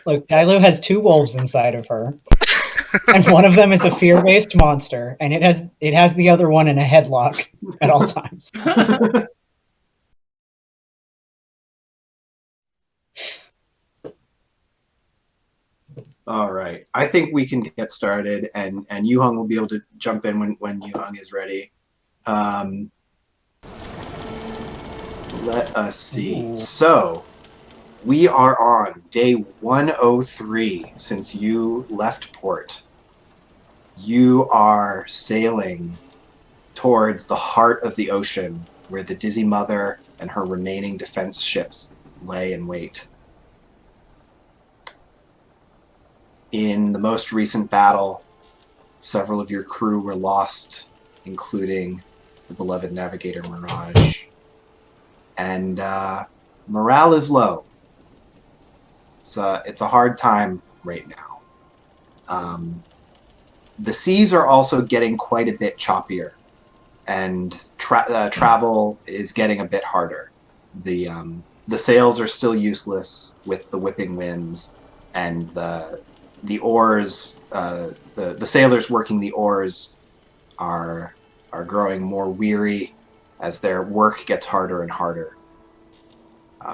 Look, Dilue has 2 wolves inside of her, and one of them is a fear-based monster, and it has the other one in a headlock at all times. All right. I think we can get started, and Yuhong will be able to jump in when Yuhong is ready. Let us see. Ooh. So, we are on day 103 since you left port. You are sailing towards the heart of the ocean, where the Dizzy Mother and her remaining defense ships lay in wait. In the most recent battle, several of your crew were lost, including the beloved navigator Mirage. And morale is low. It's a hard time right now. The seas are also getting quite a bit choppier, and travel is getting a bit harder. The sails are still useless with the whipping winds, and the oars, the sailors working the oars are growing more weary as their work gets harder and harder.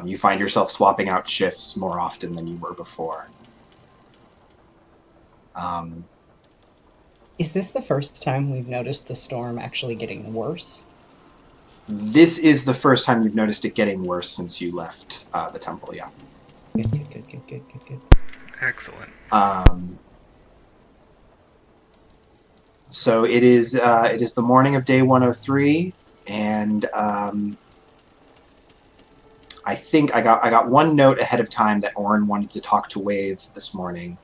You find yourself swapping out shifts more often than you were before. Is this the first time we've noticed the storm actually getting worse? This is the first time you've noticed it getting worse since you left the temple, yeah. Good. Excellent. So it is the morning of day 103, and I think I got one note ahead of time that Orin wanted to talk to Wave this morning.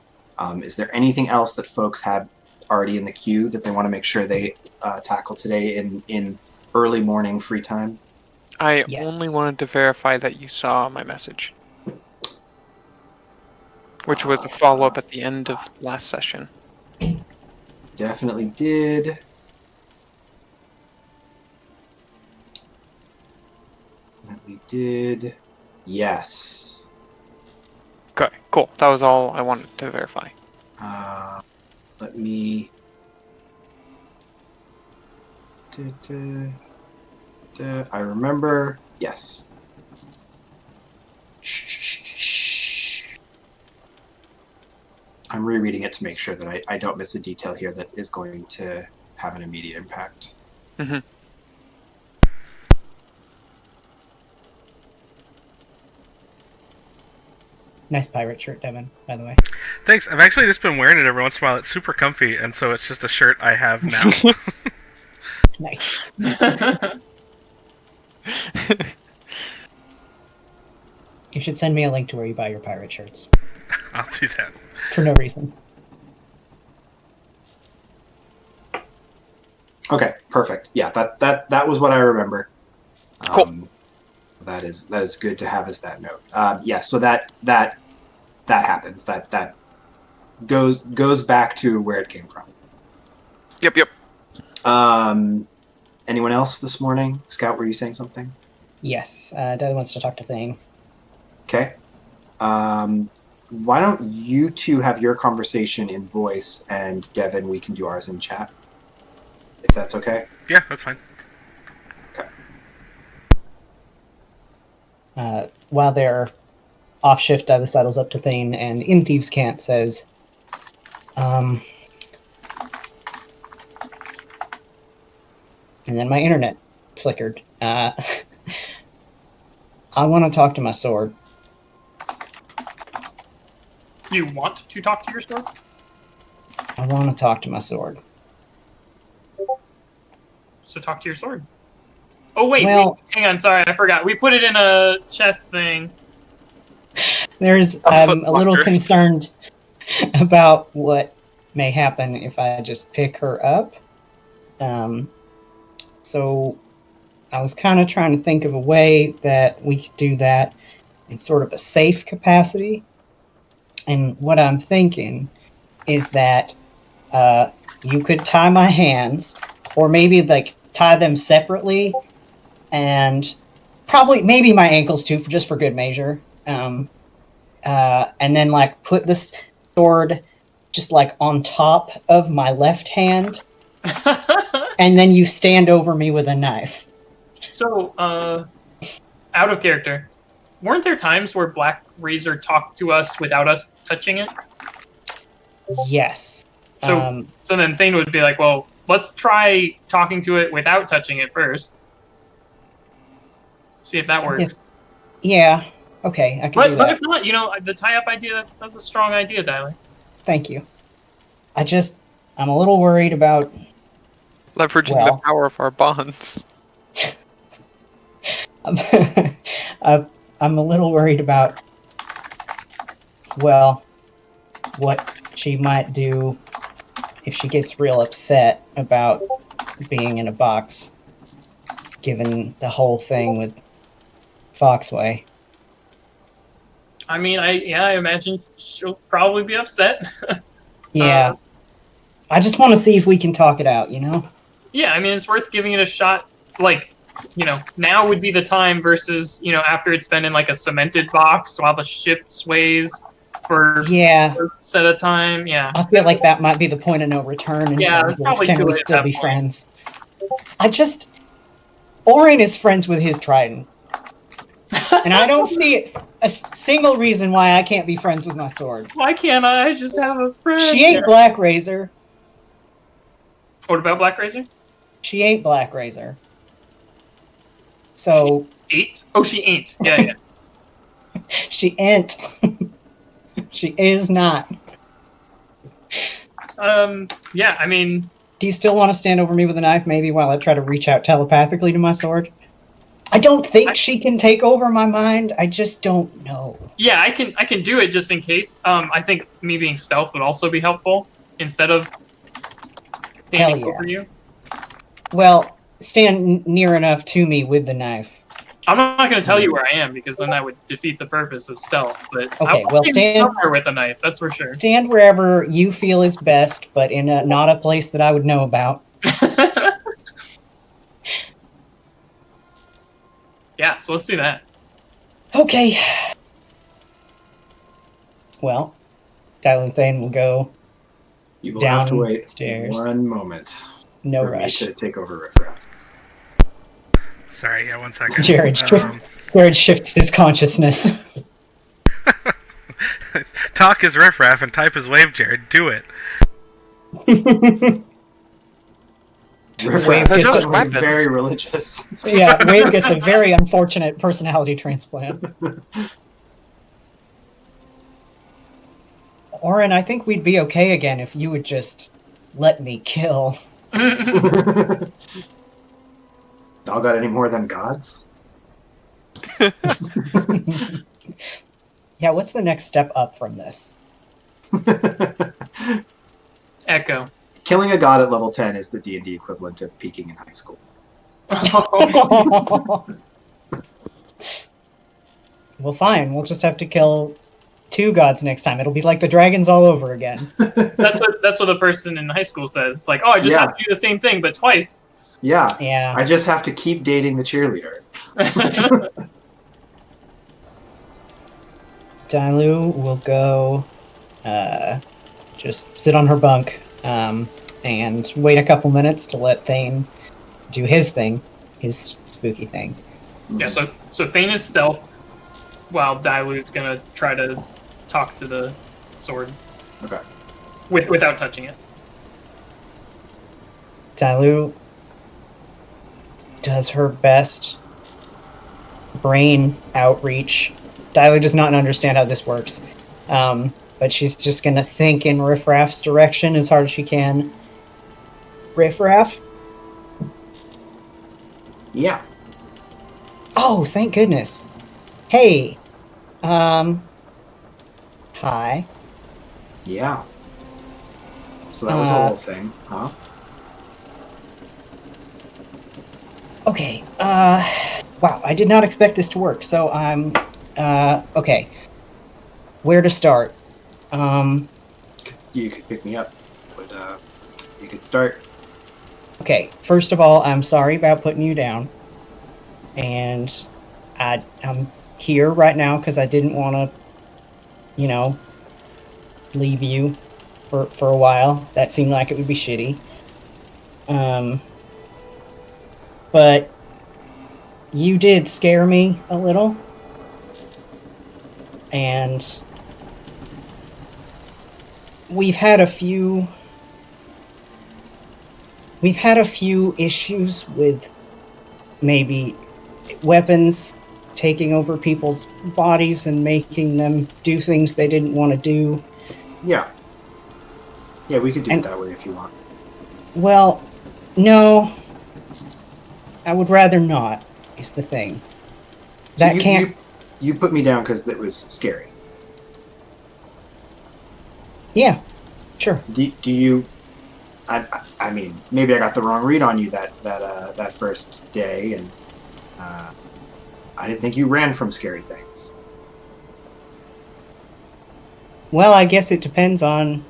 Is there anything else that folks have already in the queue that they want to make sure they tackle today in early morning free time? I Yes. only wanted to verify that you saw my message, which was a follow-up at the end of last session. Definitely did. Definitely did. Yes. Okay, cool. That was all I wanted to verify. Let me... I remember. Yes. I'm rereading it to make sure that I don't miss a detail here that is going to have an immediate impact. Mm-hmm. Nice pirate shirt, Devin, by the way. Thanks. I've actually just been wearing it every once in a while. It's super comfy, and so it's just a shirt I have now. Nice. You should send me a link to where you buy your pirate shirts. I'll do that. For no reason. Okay, perfect. Yeah, that was what I remember. Cool. That is good to have as that note. Yeah, so that happens. That goes back to where it came from. Yep. Anyone else this morning? Scout, were you saying something? Yes, Devin wants to talk to Thane. Okay. Why don't you two have your conversation in voice, and Devin, we can do ours in chat, if that's okay. Yeah, that's fine. Okay. While they're off shift, the saddle's up to Thane, and in Thieves' Cant says, and then my internet flickered. I want to talk to my sword. You want to talk to your sword? I want to talk to my sword. So talk to your sword. Oh, wait, Well, hang on, sorry, I forgot. We put it in a chest thing. there's a little Footlocker. concerned about what may happen if I just pick her up. So I was kind of trying to think of a way that we could do that in sort of a safe capacity. And what I'm thinking is that you could tie my hands, or maybe like tie them separately, and probably maybe my ankles too, just for good measure. and then like put the sword just like on top of my left hand, and then you stand over me with a knife. So, out of character, weren't there times where Black Razor talked to us without us touching it? Yes. So, so then Thane would be like, well, let's try talking to it without touching it first. See if that works. Yes. Yeah. Okay, I can do that. But if not, the tie-up idea, that's a strong idea, Diley. Thank you. I'm a little worried about Leveraging the power of our bonds. I'm a little worried about, well, what she might do if she gets real upset about being in a box, given the whole thing with Foxway. I mean, I imagine she'll probably be upset. Yeah. I just want to see if we can talk it out, Yeah, I mean, it's worth giving it a shot. Like, now would be the time versus, after it's been in like a cemented box while the ship sways for a set of time. Yeah. I feel like that might be the point of no return. And it's probably too late at that point. Friends. Orin is friends with his trident. And I don't see a single reason why I can't be friends with my sword. Why can't I just have a friend? She ain't Black Razor. What about Black Razor? She ain't Black Razor. So... She ain't? Oh, she ain't. Yeah. She ain't. She is not. Yeah, I mean... Do you still want to stand over me with a knife, maybe, while I try to reach out telepathically to my sword? I don't think she can take over my mind. I just don't know. Yeah, I can do it just in case. I think me being stealth would also be helpful instead of standing over you. Well, stand near enough to me with the knife. I'm not going to tell you where I am because then that would defeat the purpose of stealth. But okay, I'll stand somewhere with a knife. That's for sure. Stand wherever you feel is best, but in not a place that I would know about. Yeah, so let's do that. Okay. Well, Dilue and Thane will go. You will have to wait stairs. 1 moment. No for rush. Me to take over Riffraff. Sorry, yeah, 1 second. Jared shifts his consciousness. Talk is Riffraff and type is Wave, Jared. Do it. Riffraff gets very religious. Yeah, Wave gets a very unfortunate personality transplant. Orin, I think we'd be okay again if you would just let me kill. Y'all got any more than gods? Yeah, what's the next step up from this? Echo. Killing a god at level 10 is the D&D equivalent of peaking in high school. Well, fine. We'll just have to kill 2 gods next time. It'll be like the dragons all over again. That's what the person in high school says. It's like, oh, I just have to do the same thing, but twice. Yeah. I just have to keep dating the cheerleader. Dilue will go just sit on her bunk and wait a couple minutes to let Thane do his thing, his spooky thing. Yeah, so Thane is stealthed while Dilue's gonna try to talk to the sword. Okay. Without touching it. Dilue does her best brain outreach. Dilue does not understand how this works. But she's just gonna think in Riffraff's direction as hard as she can. Riffraff? Yeah. Oh, thank goodness. Hey. Hi. Yeah. So that was the whole thing, huh? Okay. Wow, I did not expect this to work. So I'm okay. Where to start? You could pick me up, but you could start. Okay, first of all, I'm sorry about putting you down. And I'm here right now because I didn't want to you know, leave you for a while. That seemed like it would be shitty. But you did scare me a little. And we've had a few issues with maybe weapons taking over people's bodies and making them do things they didn't want to do. Yeah. Yeah, we could do it that way if you want. Well, no. I would rather not, is the thing. So you put me down because it was scary. Yeah, sure. Do you... I mean, maybe I got the wrong read on you that first day, and I didn't think you ran from scary things. Well, I guess it depends on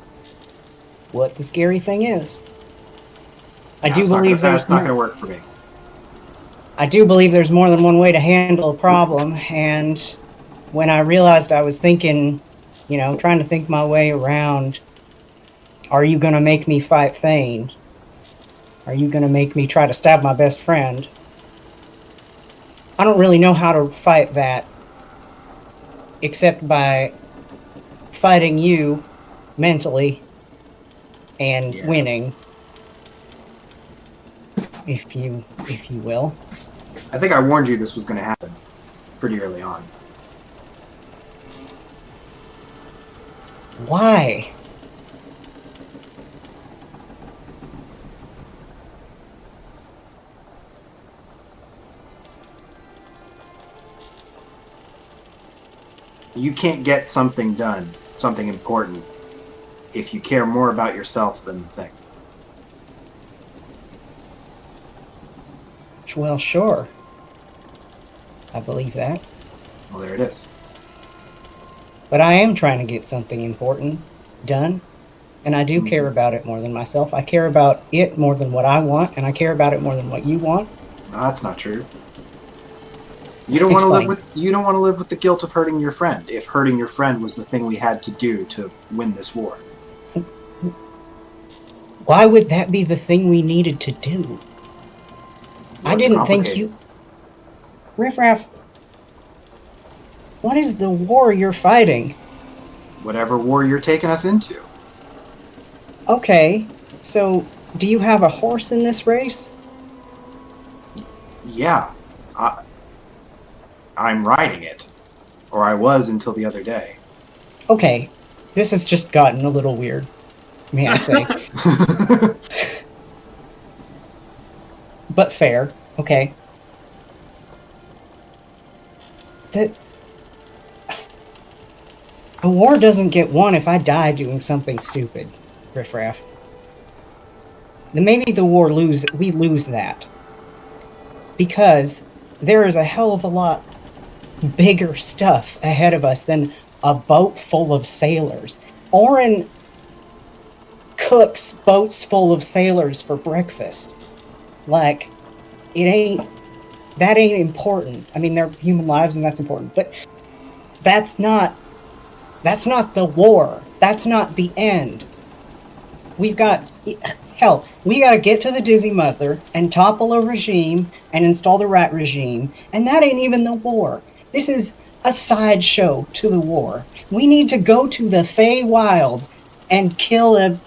what the scary thing is. I do believe that's not going to work for me. I do believe there's more than one way to handle a problem, and when I realized I was thinking, trying to think my way around, are you going to make me fight Thane? Are you going to make me try to stab my best friend? I don't really know how to fight that, except by fighting you mentally and winning, if you will. I think I warned you this was going to happen pretty early on. Why? You can't get something done, something important, if you care more about yourself than the thing. Well, sure. I believe that. Well, there it is. But I am trying to get something important done, and I do care about it more than myself. I care about it more than what I want, and I care about it more than what you want. No, that's not true. You don't want to live with the guilt of hurting your friend. If hurting your friend was the thing we had to do to win this war. Why would that be the thing we needed to do? I didn't think you... Riffraff, what is the war you're fighting? Whatever war you're taking us into. Okay, so do you have a horse in this race? Yeah. I'm riding it. Or I was until the other day. Okay, this has just gotten a little weird, may I say. But fair, okay. The war doesn't get won if I die doing something stupid, Riffraff. Then maybe the war we lose that. Because there is a hell of a lot bigger stuff ahead of us than a boat full of sailors. Oren cooks boats full of sailors for breakfast. Like, that ain't important. I mean, they're human lives and that's important, but that's not the war. That's not the end. We gotta get to the Dizzy Mother and topple a regime and install the rat regime, and that ain't even the war. This is a sideshow to the war. We need to go to the Feywild and kill a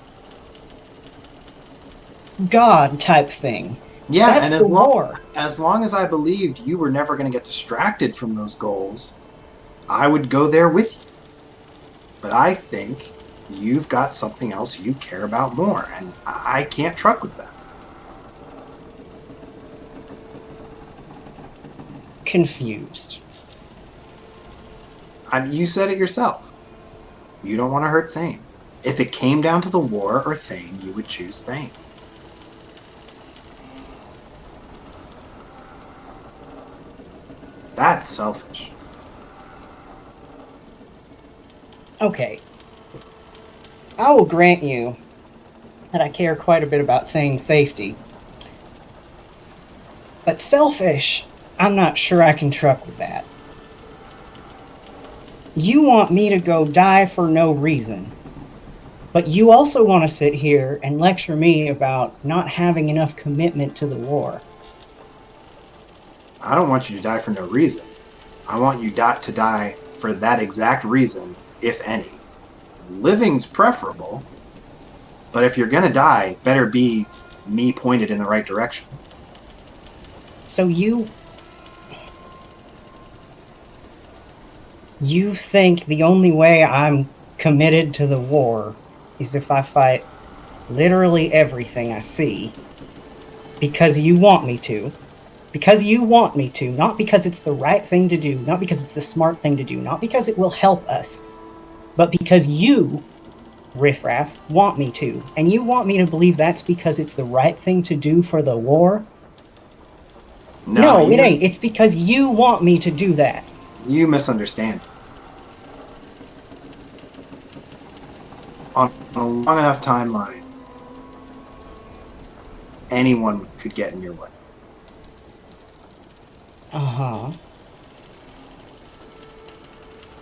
god type thing. Yeah, that's and war. As long as I believed you were never going to get distracted from those goals, I would go there with you. But I think you've got something else you care about more, and I can't truck with that. Confused. You said it yourself. You don't want to hurt Thane. If it came down to the war or Thane, you would choose Thane. That's selfish. Okay. I will grant you that I care quite a bit about Thane's safety. But selfish, I'm not sure I can truck with that. you want me to go die for no reason. But you also want to sit here and lecture me about not having enough commitment to the war. I don't want you to die for no reason. I want you to die for that exact reason, if any. Living's preferable, but if you're gonna die, better be me pointed in the right direction. So you think the only way I'm committed to the war is if I fight literally everything I see because you want me to. Because you want me to, not because it's the right thing to do, not because it's the smart thing to do, not because it will help us, but because you, Riffraff, want me to. And you want me to believe that's because it's the right thing to do for the war? No, it ain't. It's because you want me to do that. You misunderstand. On a long enough timeline, anyone could get in your way. Uh-huh.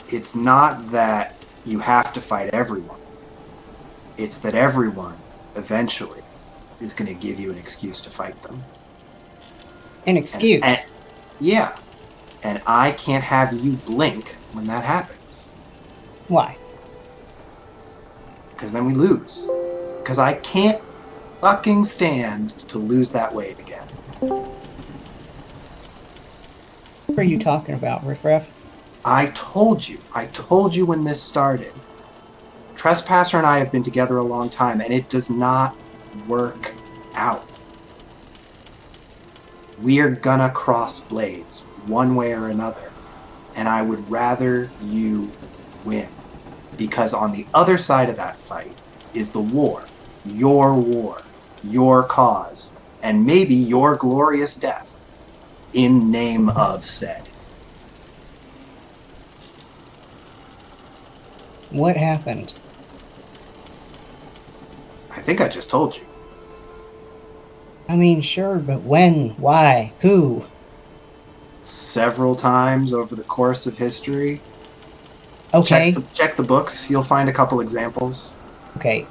It's not that you have to fight everyone. It's that everyone, eventually, is going to give you an excuse to fight them. An excuse? Yeah. And I can't have you blink when that happens. Why? Because then we lose. Because I can't fucking stand to lose that weight again. What are you talking about, Riffraff? I told you when this started. Trespasser and I have been together a long time, and it does not work out. We are gonna cross blades, one way or another, and I would rather you win. Because on the other side of that fight is the war, your cause, and maybe your glorious death in name of said. What happened? I think I just told you. I mean, sure, but when? Why? Who? Several times over the course of history. Okay. Check the books. You'll find a couple examples. Okay.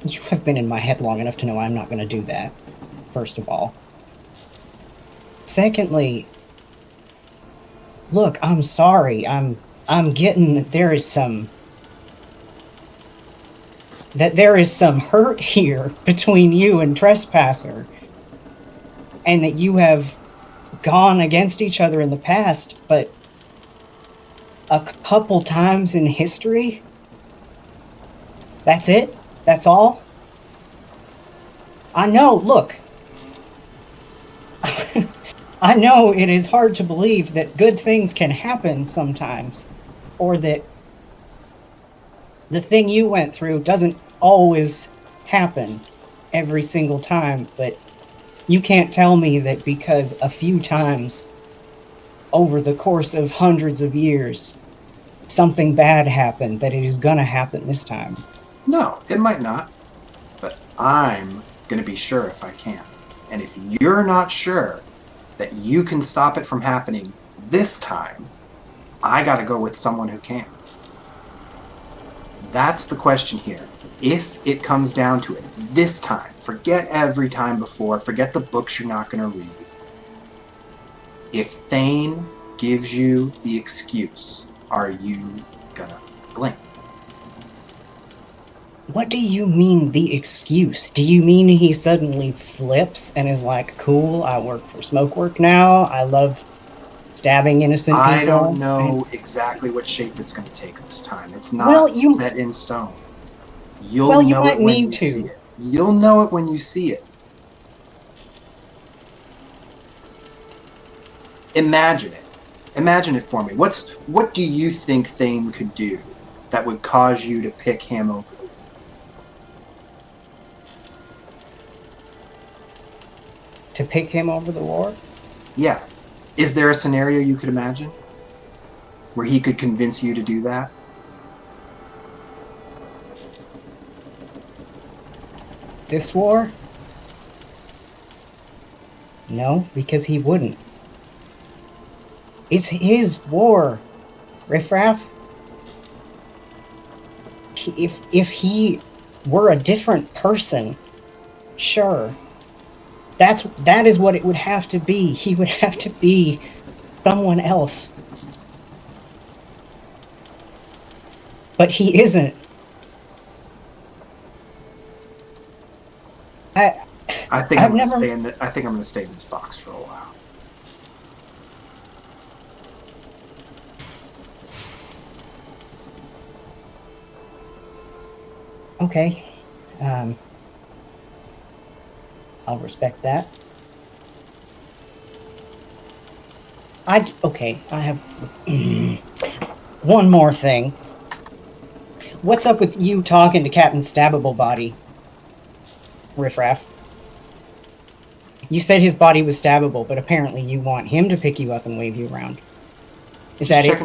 You have been in my head long enough to know I'm not going to do that, first of all. Secondly, look, I'm sorry. I'm getting that there is some hurt here between you and Trespasser, and that you have gone against each other in the past, but a couple times in history? That's it? That's all? I know, look. I know it is hard to believe that good things can happen sometimes, or that the thing you went through doesn't always happen every single time, but you can't tell me that because a few times over the course of hundreds of years something bad happened, that it is gonna happen this time. No, it might not. But I'm gonna be sure if I can. And if you're not sure that you can stop it from happening this time, I gotta go with someone who can. That's the question here. If it comes down to it, this time, forget every time before, forget the books you're not gonna read. If Thane gives you the excuse, are you gonna blink? What do you mean, the excuse? Do you mean he suddenly flips and is like, cool, I work for Smokework now, I love stabbing innocent people? I don't know exactly what shape it's going to take this time. It's not set in stone. You'll know it when you see it. You'll know it when you see it. Imagine it. Imagine it for me. What do you think Thane could do that would cause you to pick him over the war? To pick him over the war? Yeah. Is there a scenario you could imagine where he could convince you to do that? This war? No, because he wouldn't. It's his war, Riffraff. if he were a different person, sure. That is what it would have to be. He would have to be someone else. But he isn't. I think I'm going to stay in this box for a while. Okay. I'll respect that. I have one more thing. What's up with you talking to Captain Stabbable Body, Riffraff? You said his body was stabbable, but apparently you want him to pick you up and wave you around. Is that it?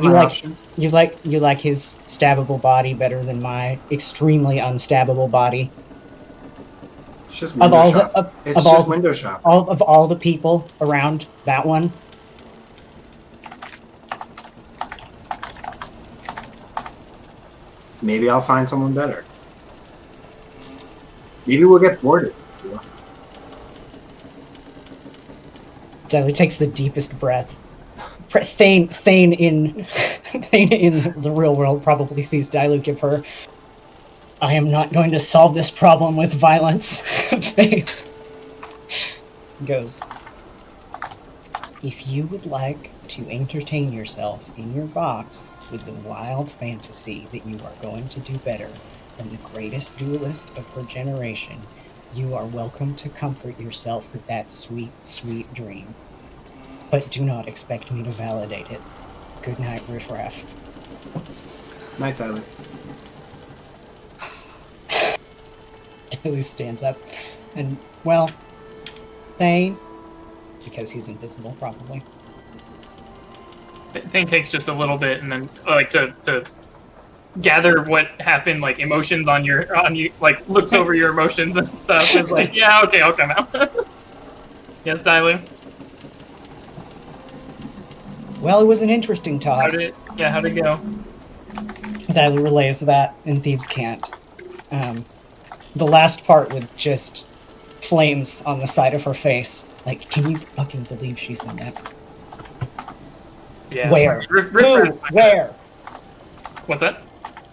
You like his stabbable body better than my extremely unstabbable body? It's just window shop. It's just window shop. Of all the people around that one. Maybe I'll find someone better. Maybe we'll get bored. Dilue takes the deepest breath. Thane in the real world probably sees Dilue give her, "I am not going to solve this problem with violence" face. Goes, "If you would like to entertain yourself in your box with the wild fantasy that you are going to do better than the greatest duelist of her generation, you are welcome to comfort yourself with that sweet, sweet dream. But do not expect me to validate it. Good night, Riffraff." Night, Tyler. Dilue stands up and, well, Thane, because he's invisible probably. Thing takes just a little bit, and then like to gather what happened, like emotions on you, like looks over your emotions and stuff. Is like, yeah, okay, I'll come out. Yes, Dilue. Well, it was an interesting talk. How'd it go? Dilue relays that, and Thieves can't. The last part with just flames on the side of her face. Like, can you fucking believe she said that? Yeah. Where? Who? Where? What's that?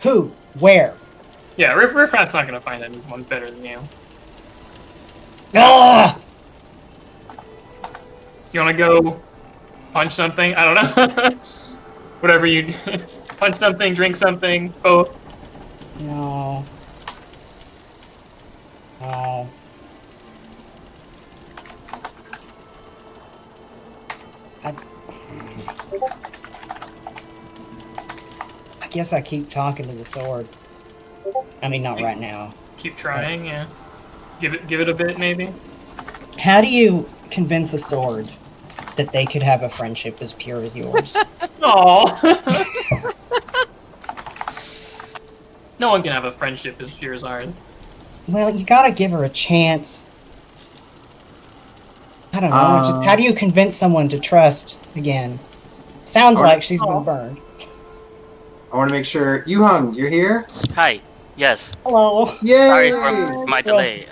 Who? Where? Yeah, Riffraff's not gonna find anyone better than you. Ah! You wanna go punch something? I don't know. Whatever you punch something, drink something, both. No. No. I guess I keep talking to the sword. I mean, not right now. Keep trying, yeah. Give it a bit, maybe. How do you convince a sword that they could have a friendship as pure as yours? Aww. No one can have a friendship as pure as ours. Well, you gotta give her a chance. I don't know. Just, how do you convince someone to trust again? Sounds like she's been burned. I want to make sure. Yuhung, you're here? Hi. Yes. Hello. Yay! Sorry for my delay.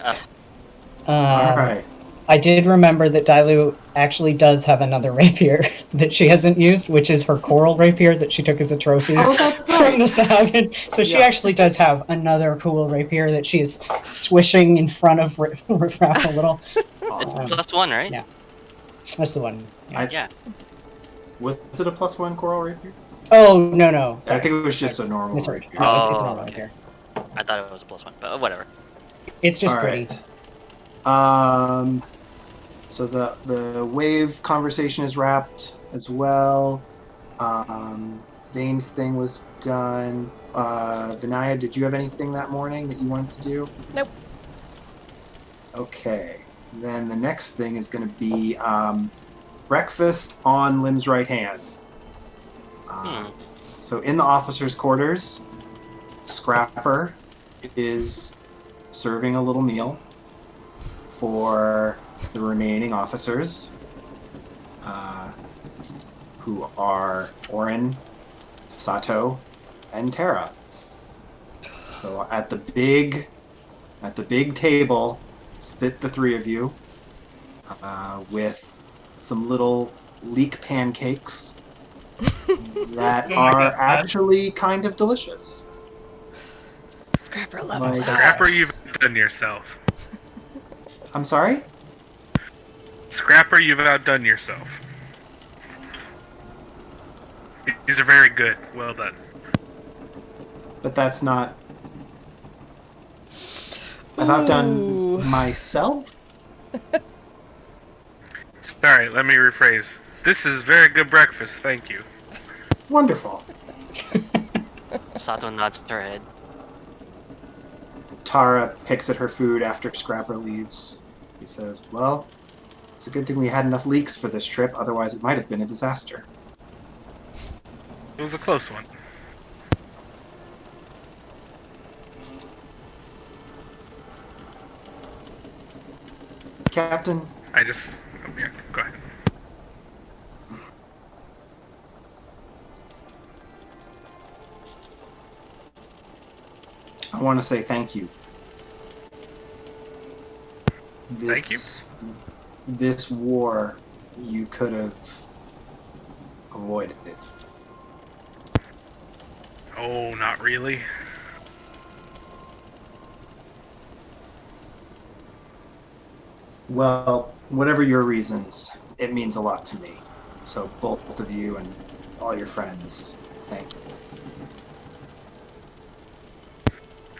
Alright. I did remember that Dilue actually does have another rapier that she hasn't used, which is her coral rapier that she took as a trophy from the Sahuagin. So she actually does have another cool rapier that she is swishing in front of Riffraff a little. It's +1, right? Yeah. That's the one. Yeah. Was it a +1 coral rapier? Oh, no. I think it was just a normal Misheard. rapier. No, it's a normal rapier. I thought it was a +1, but whatever. It's just pretty. So the wave conversation is wrapped as well. Vane's thing was done. Vinaya, did you have anything that morning that you wanted to do? Nope. Okay. Then the next thing is going to be breakfast on Lim's right hand. So in the officers' quarters, Scrapper is serving a little meal for the remaining officers, who are Orin, Sato, and Tara. So at the big table sit the three of you with some little leek pancakes that Oh my are God. actually kind of delicious. Scrapper level Like- up. Scrapper, you've outdone yourself. I'm sorry? Scrapper, you've outdone yourself. These are very good. Well done. But that's not... I've Ooh. outdone myself? Sorry, let me rephrase. This is very good breakfast, thank you. Wonderful. Sato nods her head. Tara picks at her food after Scrapper leaves. He says, well, it's a good thing we had enough leeks for this trip, otherwise it might have been a disaster. It was a close one. Captain, I just... Oh, yeah, go ahead. I want to say thank you. Thank you. This war, you could have avoided it. Oh, not really. Well, whatever your reasons, it means a lot to me. So both of you and all your friends, thank you.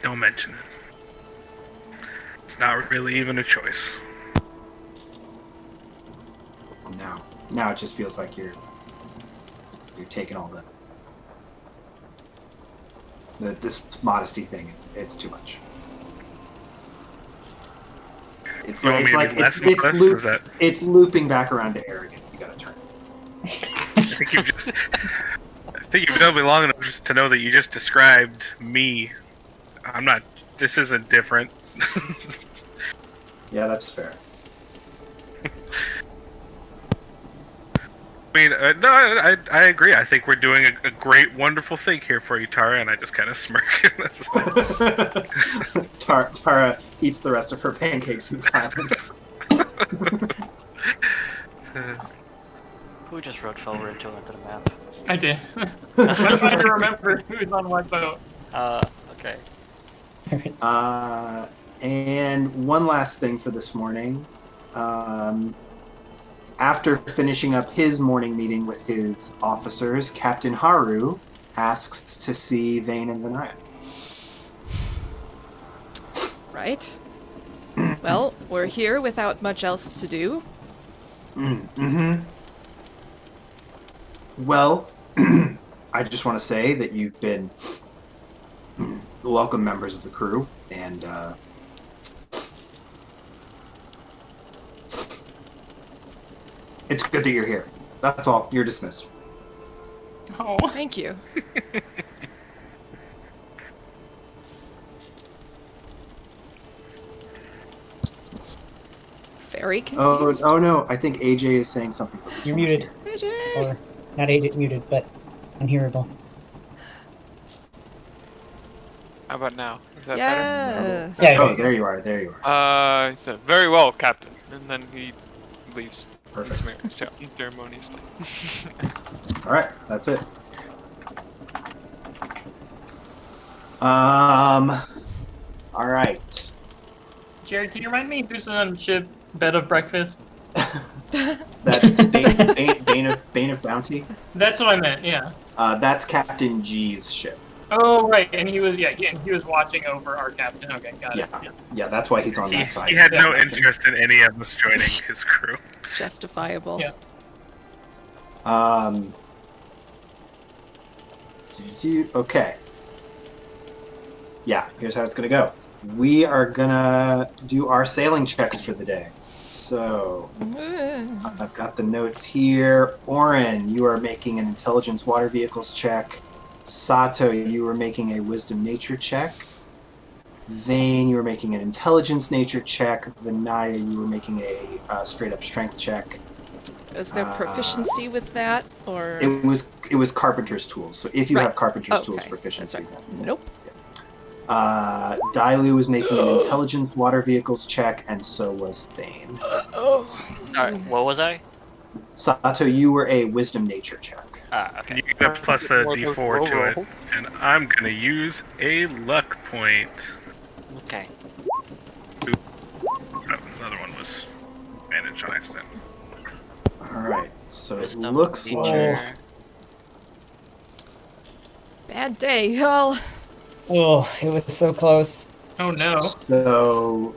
Don't mention it. It's not really even a choice. Now it just feels like you're taking all this modesty thing. It's too much. It's You want me to be less modest? Is that... it's looping back around to arrogant. You gotta turn. I think you've known me long enough just to know that you just described me. I'm not... This isn't different. Yeah, that's fair. I mean, no, I agree. I think we're doing a great, wonderful thing here for you, Tara, and I just kind of smirk. Tara eats the rest of her pancakes in silence. Who just wrote forward into the map? I did. I'm trying to remember who's on what boat. Okay. And one last thing for this morning. After finishing up his morning meeting with his officers, Captain Haru asks to see Vane and Vinaya. Right. Well, we're here without much else to do. Mm-hmm. Well, I just want to say that you've been welcome members of the crew, and it's good that you're here. That's all. You're dismissed. Oh. Thank you. Very confused. Oh no! I think AJ is saying something. You're muted. AJ! Or not AJ muted, but unhearable. How about now? Is that better? Yeah. Yeah. Oh, there you are. There you are. He said, very well, Captain. And then he leaves. Perfect. Ceremoniously. All right, that's it. All right. Jared, can you remind me who's on ship bed of breakfast? That's Bane of Bounty. That's what I meant. Yeah. That's Captain G's ship. Oh right, and he was he was watching over our captain. Okay, got it. Yeah, that's why he's on that side. He had no Yeah. interest in any of us joining his crew. Justifiable. Yeah. Okay. Yeah, here's how it's gonna go. We are gonna do our sailing checks for the day. So I've got the notes here. Oren, you are making an intelligence water vehicles check. Sato, you are making a wisdom nature check. Vane, you were making an intelligence nature check. Vinaya, you were making a straight up strength check. Is there proficiency with that, or? It was carpenter's tools. So if you Right. have carpenter's tools Okay, proficiency, that's right. then- Nope. Dilue was making an intelligence water vehicles check, and so was Thane. Alright, what was I? Sato, you were a wisdom nature check. Okay. You get a plus a d4 to it, and I'm gonna use a luck point. Okay. Oh, another one was managed on accident. Alright, so Wisdom, it looks nature. like... Bad day, y'all. Oh, it was so close. Oh no. So,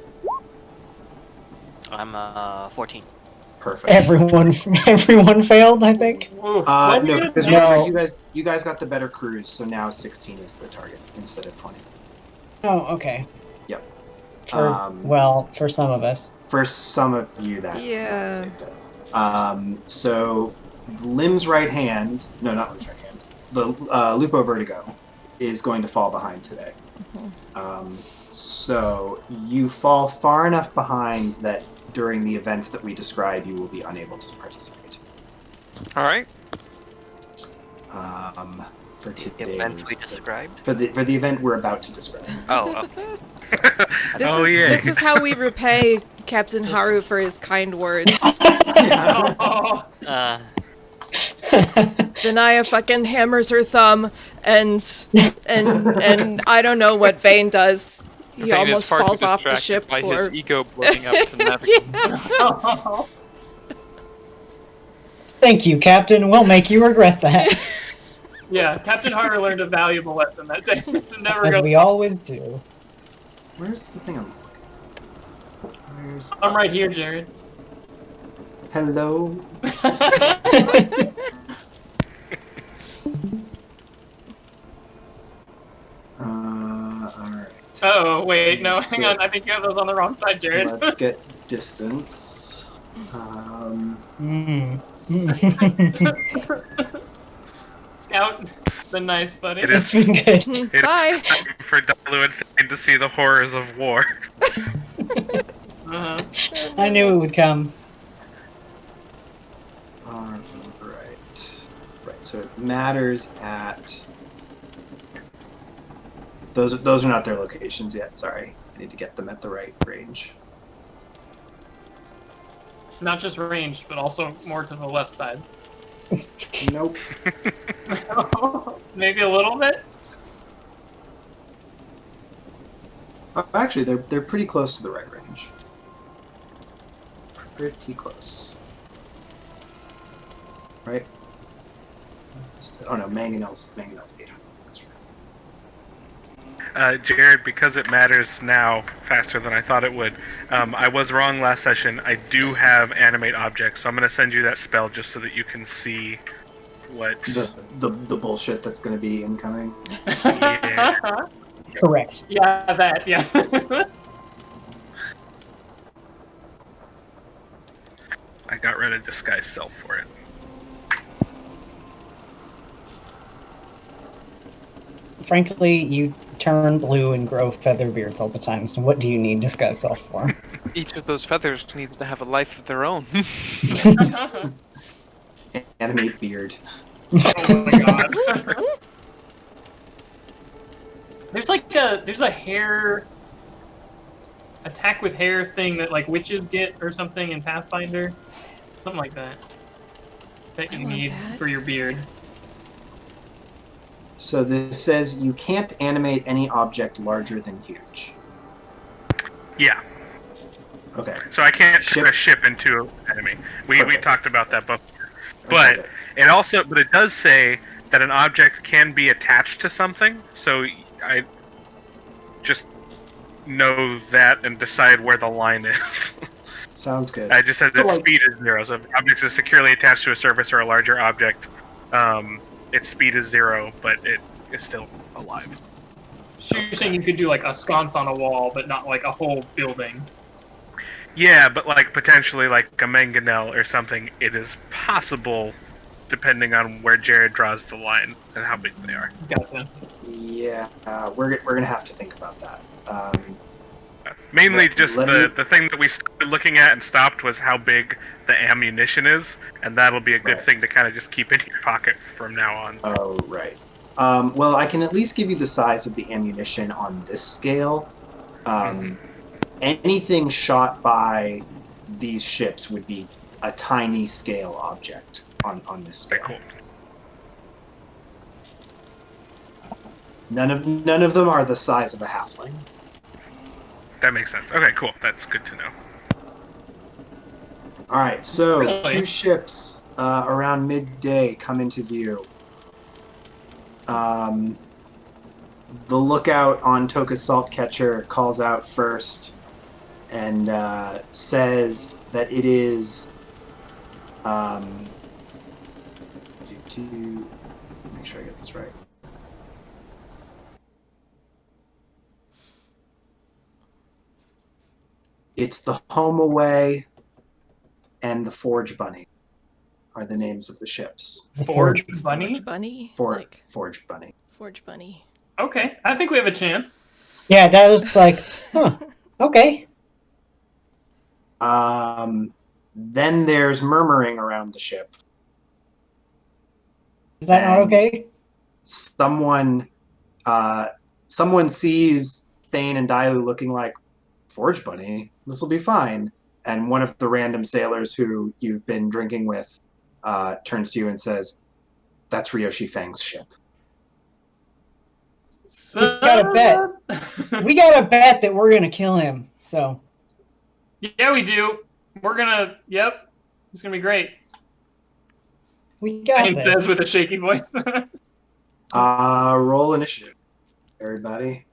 I'm 14. perfect. Everyone failed, I think. Oof. No, What did because you- remember, you guys got the better crews, so now 16 is the target instead of 20. Oh, okay. Yep. For some of us. For some of you, that Yeah. saved it. So, Lim's right hand, no, not Lim's right hand, the Lupo Vertigo is going to fall behind today. So, you fall far enough behind that during the events that we describe, you will be unable to participate. All right. For today's Events we described? for the event we're about to describe. Oh, okay. This is how we repay Captain Haru for his kind words. Oh, Zanaya fucking hammers her thumb, and I don't know what Vane does. He Vane is almost far too falls off the distracted ship. by Or his ego blowing up to navigate. oh. Thank you, Captain. We'll make you regret that. Yeah, Captain Haru learned a valuable lesson that day. Never As go. we always do. Where's the thing I'm looking? Where's... I'm right here, Jared. Hello? Alright. Oh, wait, no, hang on. I think you have those on the wrong side, Jared. Let's get distance. Mm. Scout, it's been nice, buddy. It It's is. been good. It Bye. is time for Dilue and Thane to see the horrors of war. Uh-huh. I knew it would come. Alright. Right, so it matters at... Those are not their locations yet, sorry. I need to get them at the right range. Not just range, but also more to the left side. Nope. Maybe a little bit? Actually, they're pretty close to the right range. Pretty close. Right? Oh no, Mangonel's 800. That's right. Jared, because it matters now faster than I thought it would, I was wrong last session. I do have animate objects, so I'm going to send you that spell just so that you can see what... The bullshit that's going to be incoming. Yeah. Correct. Yeah, that, yeah. I got rid of Disguise Self for it. Frankly, you turn blue and grow feather beards all the time, so what do you need Disguise Self for? Each of those feathers needs to have a life of their own. Animate beard. Oh my god. There's a hair attack with hair thing that like witches get or something in Pathfinder. Something like that. That you I want need that. for your beard. So this says you can't animate any object larger than huge. Yeah. Okay. So I can't turn Ship. a ship into an enemy. We Perfect. talked about that before. But Okay. it does say that an object can be attached to something, so I just know that and decide where the line is. Sounds good. I just said that So, like- speed is 0, so if an object is securely attached to a surface or a larger object, its speed is 0, but it is still alive. So you're saying you could do like a sconce on a wall, but not like a whole building. Yeah, but like potentially like a mangonel or something, it is possible, depending on where Jared draws the line and how big they are. Gotcha. Yeah, we're gonna have to think about that. Mainly Let- just let the me- thing that we started looking at and stopped was how big the ammunition is, and that'll be a good Right. thing to kind of just keep in your pocket from now on. Oh, right. Well, I can at least give you the size of the ammunition on this scale. Anything shot by these ships would be a tiny scale object on this scale. Okay, cool. None of them are the size of a halfling. That makes sense. Okay, cool. That's good to know. All right, so Really? 2 ships around midday come into view. The lookout on Toka's salt catcher calls out first and says that it is. To make sure I get this right. It's the Home Away and the Forge Bunny are the names of the ships. Forge Bunny? Forge bunny? Forge Bunny. Forge bunny. Okay, I think we have a chance. Yeah, that was like, huh, okay. Then there's murmuring around the ship. Is that not And okay? Someone sees Thane and Dilue looking like Forge Bunny. This will be fine. And one of the random sailors who you've been drinking with turns to you and says, "That's Ryoshi Fang's ship." So... We got a bet. We got a bet that we're gonna kill him. So Yeah, we do. We're gonna. Yep, it's gonna be great. we got It this. says with a shaky voice. Roll initiative, everybody.